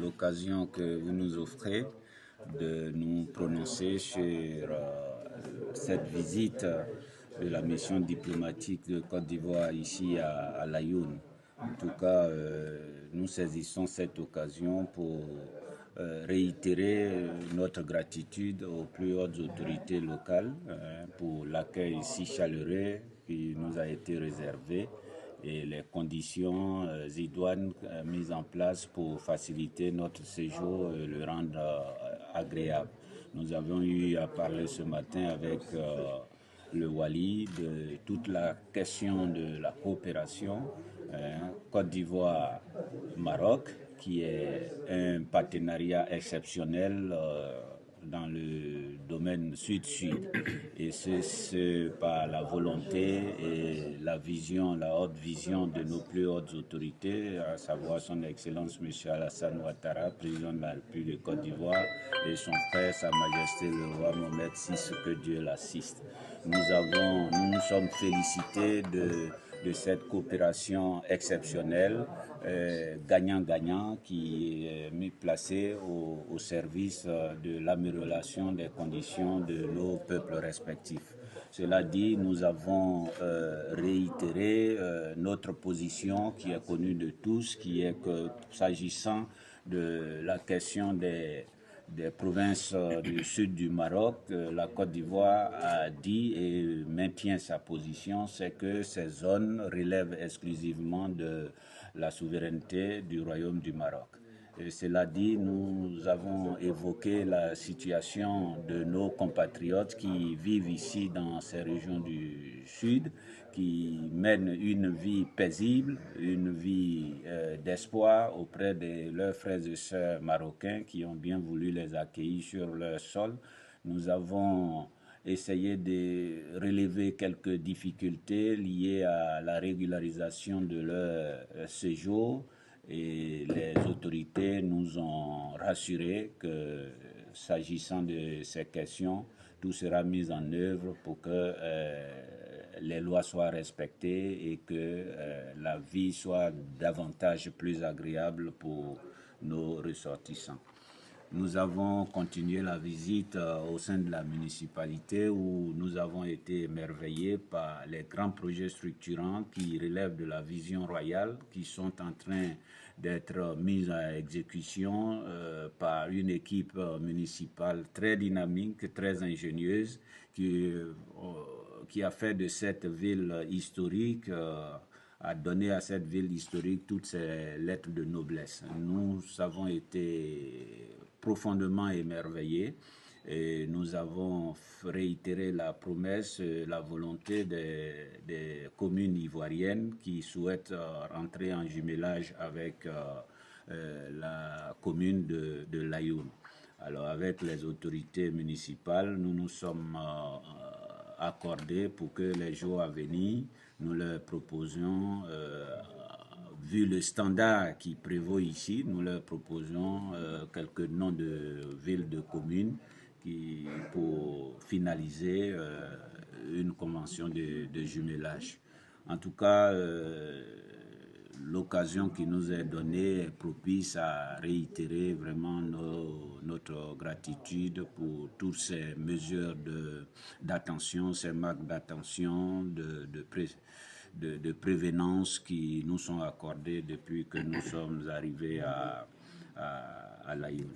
l'occasion que vous nous offrez de nous prononcer sur cette visite de la mission diplomatique de Côte d'Ivoire ici à Laayoune. En tout cas, nous saisissons cette occasion pour réitérer notre gratitude aux plus hautes autorités locales pour l'accueil si chaleureux qui nous a été réservé et les conditions idoines mises en place pour faciliter notre séjour et le rendre agréable. Nous avons eu à parler ce matin avec le Wali de toute la question de la coopération Côte d'Ivoire-Maroc, qui est un partenariat exceptionnel dans le domaine sud-sud. Et c'est par la volonté et la vision, la haute vision de nos plus hautes autorités, à savoir son Excellence M. Alassane Ouattara, président de la République de Côte d'Ivoire, et son frère, Sa Majesté le roi Mohamed VI, que Dieu l'assiste. Nous nous sommes félicités de cette coopération exceptionnelle, gagnant-gagnant, qui est placée au service de l'amélioration des conditions de nos peuples respectifs. Cela dit, nous avons réitéré notre position qui est connue de tous, qui est que s'agissant de la question des provinces du sud du Maroc, la Côte d'Ivoire a dit et maintient sa position, c'est que ces zones relèvent exclusivement de la souveraineté du Royaume du Maroc. Et cela dit, nous avons évoqué la situation de nos compatriotes qui vivent ici dans ces régions du Sud, qui mènent une vie paisible, une vie d'espoir auprès de leurs frères et sœurs marocains qui ont bien voulu les accueillir sur leur sol. Nous avons essayé de relever quelques difficultés liées à la régularisation de leur séjour. Et les autorités nous ont rassurés que, s'agissant de ces questions, tout sera mis en œuvre pour que les lois soient respectées et que la vie soit davantage plus agréable pour nos ressortissants. Nous avons continué la visite au sein de la municipalité où nous avons été émerveillés par les grands projets structurants qui relèvent de la vision royale, qui sont en train d'être mis à exécution par une équipe municipale très dynamique, très ingénieuse, qui a fait de cette ville historique a donné à cette ville historique toutes ses lettres de noblesse. Nous avons été profondément émerveillés et nous avons réitéré la promesse, la volonté des communes ivoiriennes qui souhaitent rentrer en jumelage avec la commune de Laayoune. Alors avec les autorités municipales, nous nous sommes accordés pour que les jours à venir, nous leur proposions, vu le standard qui prévaut ici, nous leur proposions quelques noms de villes, de communes pour finaliser une convention de jumelage. En tout cas, l'occasion qui nous est donnée est propice à réitérer vraiment notre gratitude pour toutes ces mesures d'attention, ces marques d'attention, de prévenance qui nous sont accordées depuis que nous sommes arrivés à Laayoune.